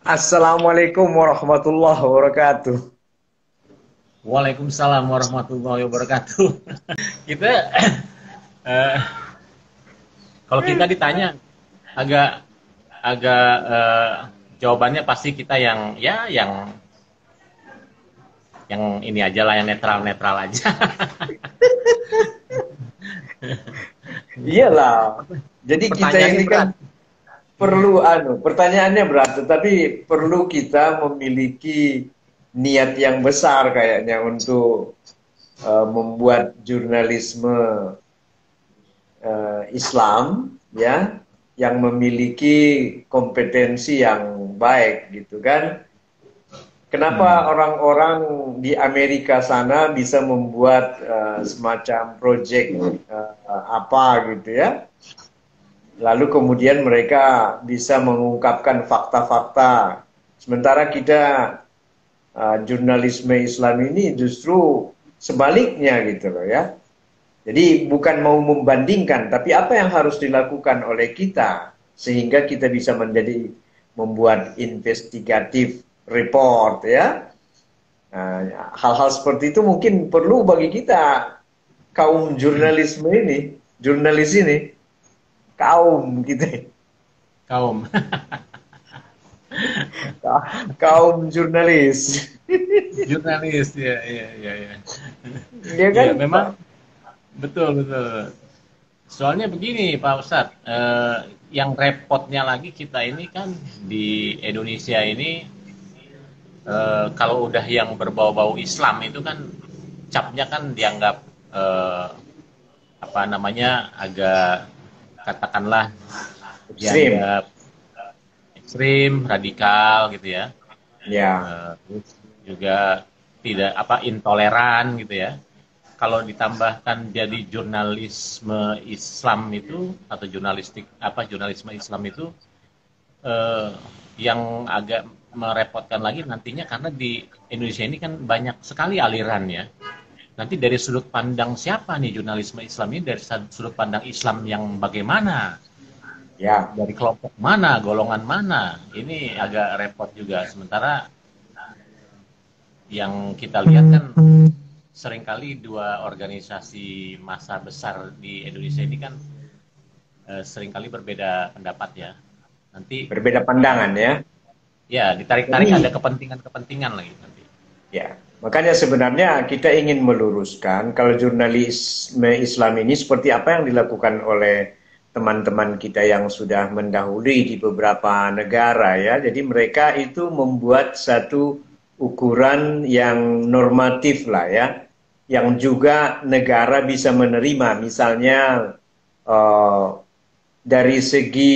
Assalamualaikum warahmatullahi wabarakatuh. Waalaikumsalam warahmatullahi wabarakatuh. Kita eh, kalau kita ditanya agak agak jawabannya pasti kita yang ini aja lah, yang netral-netral aja. Iyalah. Jadi kita Pertanyaannya ini kan berat. perlu pertanyaannya berat, tetapi perlu kita memiliki niat yang besar kayaknya untuk membuat jurnalisme Islam ya yang memiliki kompetensi yang baik gitu kan. Kenapa Hmm. orang-orang di Amerika sana bisa membuat semacam proyek apa gitu ya? Lalu kemudian mereka bisa mengungkapkan fakta-fakta. Sementara kita jurnalisme Islam ini justru sebaliknya gitu loh ya. Jadi bukan mau membandingkan, tapi apa yang harus dilakukan oleh kita sehingga kita bisa menjadi membuat investigatif report ya. Nah, hal-hal seperti itu mungkin perlu bagi kita kaum jurnalisme ini, jurnalis ini, kaum gitu, Kaum. kaum jurnalis, Jurnalis, ya, ya, ya, ya. ya Ya, kan? memang betul, betul. Soalnya begini, Pak Ustadz, yang repotnya lagi kita ini kan di Indonesia ini, kalau udah yang berbau-bau Islam itu kan capnya kan dianggap eh, apa namanya, agak, katakanlah, Ekstrim, dianggap ekstrim, radikal gitu ya. ya, Terus juga tidak apa, intoleran gitu ya. Kalau ditambahkan jadi jurnalisme Islam itu, atau jurnalistik apa, jurnalisme Islam itu, eh, yang agak merepotkan lagi nantinya, karena di Indonesia ini kan banyak sekali aliran ya. Nanti dari sudut pandang siapa nih jurnalisme Islam ini, dari sudut pandang Islam yang bagaimana, ya. dari kelompok mana, golongan mana, ini agak repot juga. Sementara yang kita lihat kan seringkali dua organisasi massa besar di Indonesia ini kan seringkali berbeda pendapat ya. Nanti Berbeda pandangan ya. ya ditarik-tarik, ada Jadi kepentingan-kepentingan lagi nanti. ya, makanya sebenarnya kita ingin meluruskan kalau jurnalisme Islam ini seperti apa yang dilakukan oleh teman-teman kita yang sudah mendahului di beberapa negara ya. Jadi mereka itu membuat satu ukuran yang normatif lah ya, yang juga negara bisa menerima. Misalnya eh, dari segi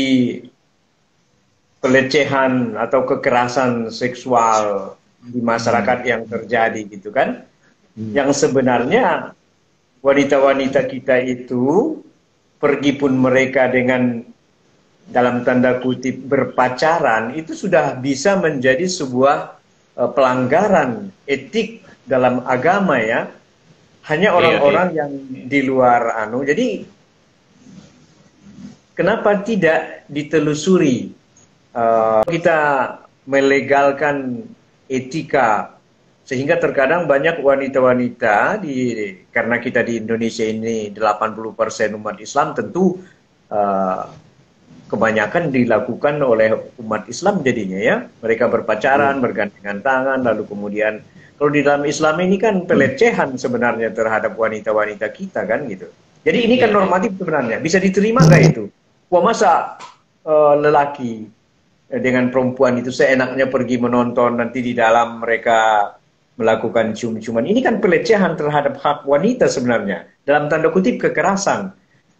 pelecehan atau kekerasan seksual di masyarakat Hmm. yang terjadi gitu kan. Hmm. Yang sebenarnya wanita-wanita kita itu pergi pun mereka dengan dalam tanda kutip berpacaran itu sudah bisa menjadi sebuah pelanggaran etik dalam agama ya. Hanya Iya, iya. orang-orang yang di luar Jadi kenapa tidak ditelusuri kita melegalkan etika sehingga terkadang banyak wanita-wanita karena kita di Indonesia ini 80% umat Islam tentu eh, kebanyakan dilakukan oleh umat Islam jadinya ya. Mereka berpacaran, bergandengan tangan, lalu kemudian kalau di dalam Islam ini kan pelecehan sebenarnya terhadap wanita-wanita kita kan gitu. Jadi ini kan Iya, iya. normatif sebenarnya. Bisa diterima nggak itu? Wah masa lelaki dengan perempuan itu seenaknya pergi menonton nanti di dalam mereka melakukan cium-ciuman. Ini kan pelecehan terhadap hak wanita sebenarnya. Dalam tanda kutip kekerasan.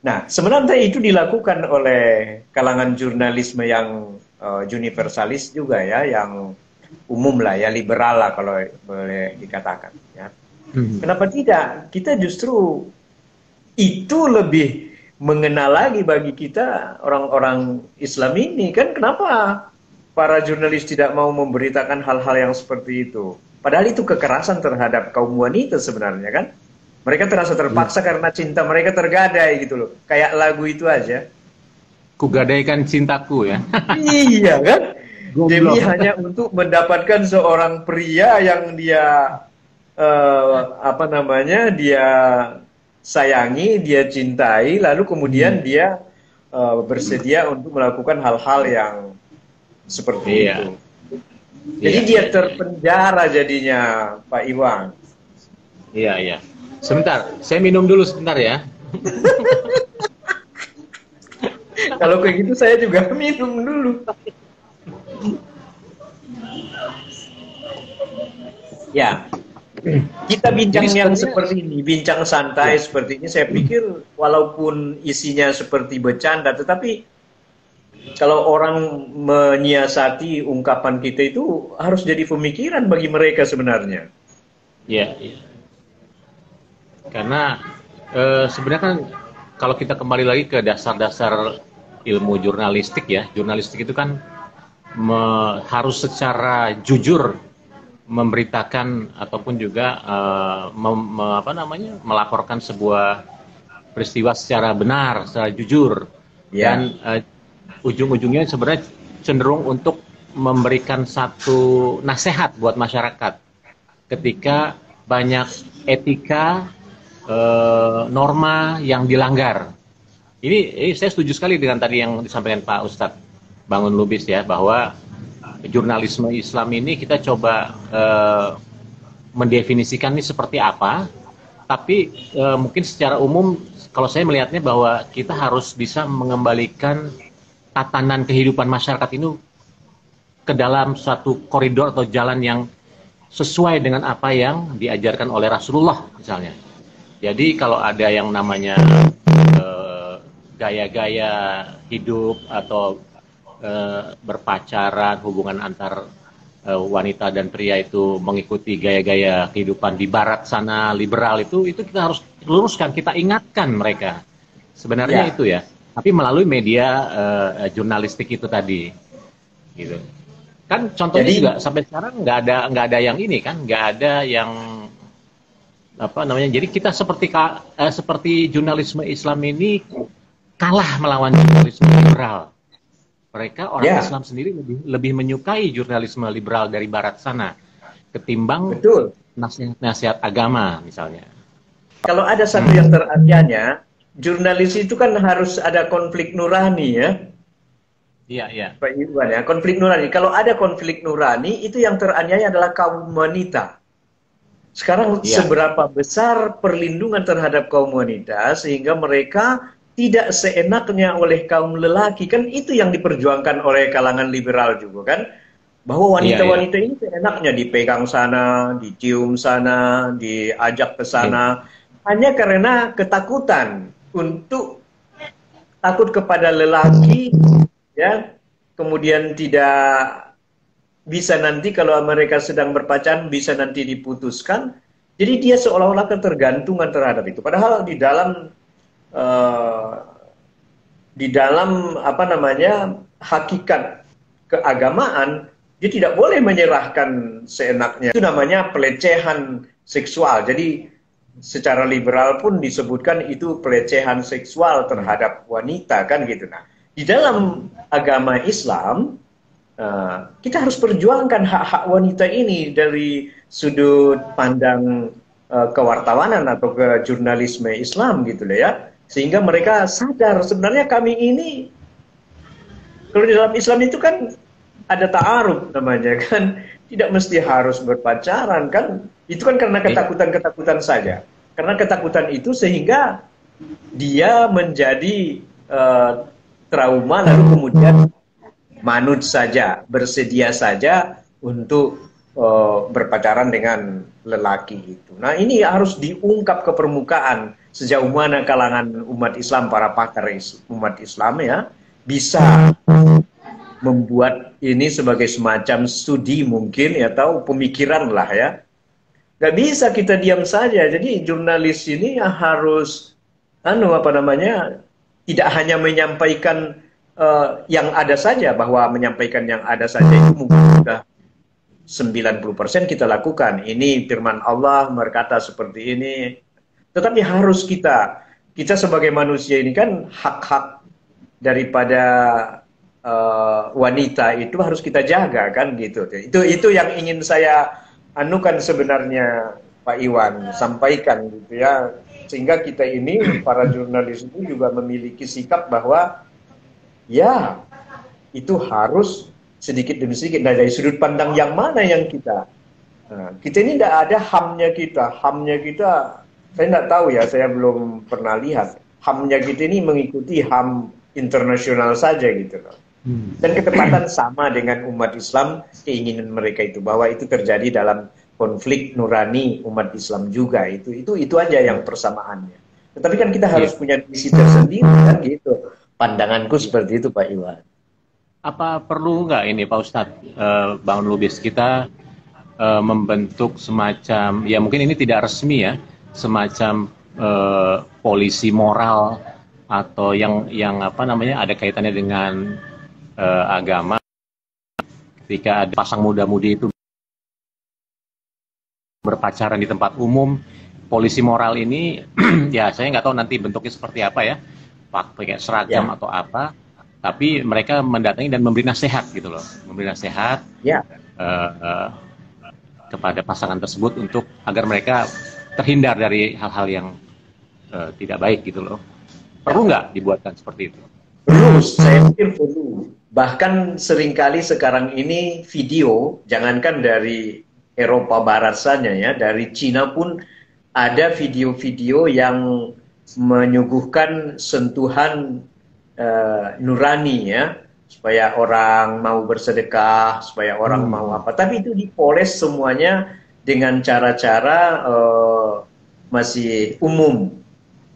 Nah, sebenarnya itu dilakukan oleh kalangan jurnalisme yang universalis juga ya, yang umum lah ya, liberal lah kalau boleh dikatakan. Ya. Hmm. Kenapa tidak? Kita justru itu lebih mengenal lagi bagi kita orang-orang Islam ini kan kenapa para jurnalis tidak mau memberitakan hal-hal yang seperti itu? Padahal itu kekerasan terhadap kaum wanita sebenarnya kan? Mereka terasa terpaksa karena cinta mereka tergadai gitu loh. Kayak lagu itu aja. Kugadaikan cintaku ya. Iya kan? demi Goblok. hanya untuk mendapatkan seorang pria yang dia apa namanya, dia sayangi, dia cintai, lalu kemudian Hmm. dia bersedia untuk melakukan hal-hal yang seperti Iya, itu. Jadi iya, dia iya, iya. terpenjara jadinya, Pak Iwan. Iya, iya. Sebentar, saya minum dulu sebentar ya. Kalau kayak gitu saya juga minum dulu. Ya, kita Jadi bincang yang sebenarnya, seperti ini, bincang santai ya, seperti ini, saya pikir walaupun isinya seperti bercanda, tetapi kalau orang menyiasati ungkapan kita itu harus jadi pemikiran bagi mereka sebenarnya. ya, ya. Karena sebenarnya kan kalau kita kembali lagi ke dasar-dasar ilmu jurnalistik ya, jurnalistik itu kan harus secara jujur memberitakan ataupun juga apa namanya, melaporkan sebuah peristiwa secara benar, secara jujur, Ya, dan ujung-ujungnya sebenarnya cenderung untuk memberikan satu nasihat buat masyarakat ketika banyak etika, norma yang dilanggar. Ini saya setuju sekali dengan tadi yang disampaikan Pak Ustadz Bangun Lubis ya, bahwa jurnalisme Islam ini kita coba mendefinisikan ini seperti apa, tapi mungkin secara umum kalau saya melihatnya bahwa kita harus bisa mengembalikan tatanan kehidupan masyarakat ini ke dalam suatu koridor atau jalan yang sesuai dengan apa yang diajarkan oleh Rasulullah misalnya. Jadi kalau ada yang namanya gaya-gaya hidup atau berpacaran, hubungan antar wanita dan pria itu mengikuti gaya-gaya kehidupan di barat sana, liberal, itu kita harus luruskan, kita ingatkan mereka. Sebenarnya ya. itu ya. Tapi melalui media jurnalistik itu tadi, gitu. Kan contohnya juga Jadi sampai sekarang nggak ada yang ini kan, nggak ada yang apa namanya. Jadi kita seperti jurnalisme Islam ini kalah melawan jurnalisme liberal. Mereka orang ya, Islam sendiri lebih menyukai jurnalisme liberal dari barat sana ketimbang betul. nasihat agama misalnya. Kalau ada satu yang teraniaya, jurnalis itu kan harus ada konflik nurani ya, Iya, iya. Pak Iwan ya. Konflik nurani. Kalau ada konflik nurani, itu yang teraniaya adalah kaum wanita. Sekarang Iya. seberapa besar perlindungan terhadap kaum wanita sehingga mereka tidak seenaknya oleh kaum lelaki, kan itu yang diperjuangkan oleh kalangan liberal juga kan, bahwa Iya, iya. wanita-wanita ini seenaknya dipegang sana, dicium sana, diajak ke Iya. sana, hanya karena ketakutan untuk takut kepada lelaki, ya, kemudian tidak bisa nanti kalau mereka sedang berpacaran bisa nanti diputuskan. Jadi dia seolah-olah ketergantungan terhadap itu. Padahal eh, di dalam apa namanya hakikat keagamaan dia tidak boleh menyerahkan seenaknya. Itu namanya pelecehan seksual. Jadi secara liberal pun disebutkan itu pelecehan seksual terhadap wanita kan gitu. Nah, di dalam agama Islam kita harus perjuangkan hak-hak wanita ini dari sudut pandang kewartawanan atau ke jurnalisme Islam gitu loh ya, sehingga mereka sadar sebenarnya kami ini, kalau di dalam Islam itu kan ada ta'aruf namanya kan, tidak mesti harus berpacaran kan, itu kan karena Iya. ketakutan-ketakutan saja, karena ketakutan itu sehingga dia menjadi trauma lalu kemudian manut saja, bersedia saja untuk berpacaran dengan lelaki itu. Nah, ini harus diungkap ke permukaan sejauh mana kalangan umat Islam, para pakar umat Islam ya, bisa membuat ini sebagai semacam studi mungkin ya, atau pemikiran lah ya. Gak bisa kita diam saja. Jadi jurnalis ini harus apa namanya, tidak hanya menyampaikan yang ada saja, bahwa menyampaikan yang ada saja itu mungkin sudah 90% kita lakukan. Ini firman Allah berkata seperti ini. Tetapi harus kita sebagai manusia ini kan hak-hak daripada wanita itu harus kita jaga kan gitu. Itu yang ingin saya anukan sebenarnya Pak Iwan sampaikan gitu ya. Sehingga kita ini para jurnalis itu juga memiliki sikap bahwa ya itu harus sedikit demi sedikit. Nah, dari sudut pandang yang mana yang kita kita ini tidak ada hamnya kita saya tidak tahu ya, saya belum pernah lihat hamnya kita ini mengikuti ham internasional saja gitu loh. Dan ketepatan sama dengan umat Islam, keinginan mereka itu bahwa itu terjadi dalam konflik nurani umat Islam juga, itu aja yang persamaannya. Tetapi kan kita harus punya visi tersendiri kan gitu. Pandanganku seperti itu Pak Iwan. Apa perlu nggak ini Pak Ustadz, Bang Lubis, kita membentuk semacam, ya mungkin ini tidak resmi ya, semacam polisi moral atau yang apa namanya ada kaitannya dengan agama, ketika ada pasang muda-mudi itu berpacaran di tempat umum, polisi moral ini ya saya nggak tahu nanti bentuknya seperti apa ya, pakai seragam atau apa, tapi mereka mendatangi dan memberi nasihat gitu loh, memberi nasihat kepada pasangan tersebut untuk agar mereka terhindar dari hal-hal yang tidak baik gitu loh. Perlu nggak dibuatkan seperti itu? Perlu, saya pikir perlu. Bahkan seringkali sekarang ini video, jangankan dari Eropa Barat saja ya, dari Cina pun ada video-video yang menyuguhkan sentuhan nurani ya, supaya orang mau bersedekah, supaya orang mau apa. Tapi itu dipoles semuanya dengan cara-cara masih umum,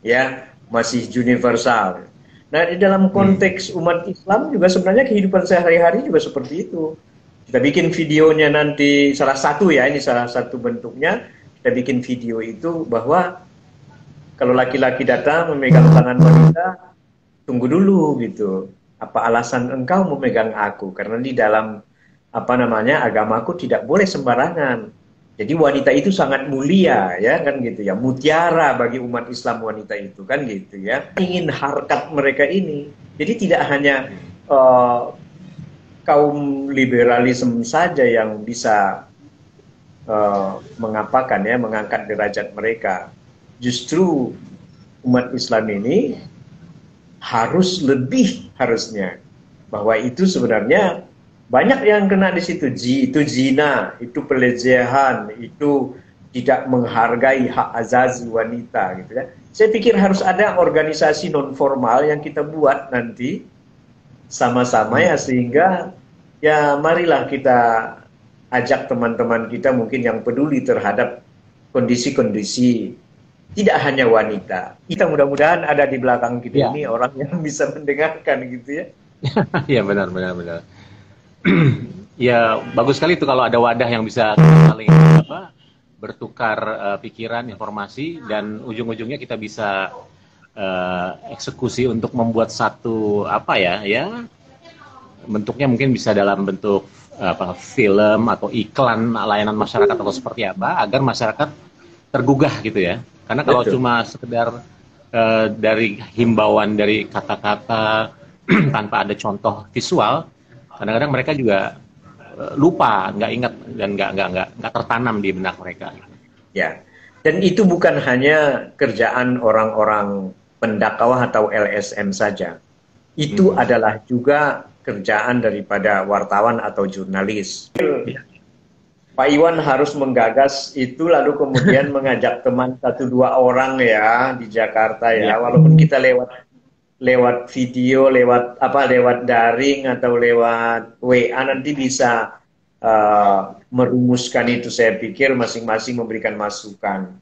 ya, masih universal. Nah, di dalam konteks umat Islam juga sebenarnya kehidupan sehari-hari juga seperti itu. Kita bikin videonya nanti, salah satu ya, ini salah satu bentuknya, kita bikin video itu bahwa kalau laki-laki datang memegang tangan wanita, tunggu dulu gitu. Apa alasan engkau memegang aku? Karena di dalam apa namanya agamaku tidak boleh sembarangan. Jadi wanita itu sangat mulia ya kan gitu ya, mutiara bagi umat Islam wanita itu kan gitu ya. Ingin harkat mereka ini. Jadi tidak hanya kaum liberalisme saja yang bisa mengapakan ya, mengangkat derajat mereka. Justru umat Islam ini harus lebih harusnya, bahwa itu sebenarnya banyak yang kena di situ. Itu zina, itu pelecehan, itu tidak menghargai hak azazi wanita gitu ya. Saya pikir harus ada organisasi non formal yang kita buat nanti sama-sama ya, sehingga ya marilah kita ajak teman-teman kita mungkin yang peduli terhadap kondisi-kondisi tidak hanya wanita. Kita mudah-mudahan ada di belakang kita ini orang yang bisa mendengarkan gitu ya. Iya benar. Ya bagus sekali itu kalau ada wadah yang bisa saling bertukar pikiran, informasi, dan ujung-ujungnya kita bisa eksekusi untuk membuat satu bentuknya mungkin bisa dalam bentuk film atau iklan layanan masyarakat atau seperti apa agar masyarakat tergugah gitu ya. Karena kalau cuma sekedar dari himbauan dari kata-kata tanpa ada contoh visual, kadang-kadang mereka juga lupa, nggak ingat, dan nggak tertanam di benak mereka. Ya, dan itu bukan hanya kerjaan orang-orang pendakwah atau LSM saja. Itu adalah juga kerjaan daripada wartawan atau jurnalis. Pak Iwan harus menggagas itu, lalu kemudian mengajak teman 1-2 orang ya di Jakarta ya, walaupun kita lewat video, lewat daring atau lewat WA nanti bisa merumuskan itu. Saya pikir masing-masing memberikan masukan.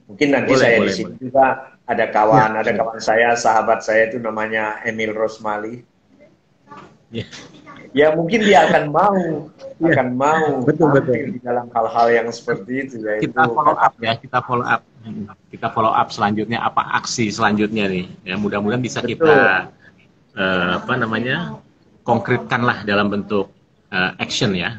Mungkin nanti saya di sini juga ada kawan saya, sahabat saya itu namanya Emil Rosmali. Ya mungkin dia akan mau tampil di dalam hal-hal yang seperti itu ya. Kita follow up selanjutnya, apa aksi selanjutnya nih ya, mudah-mudahan bisa kita konkretkan lah dalam bentuk action ya.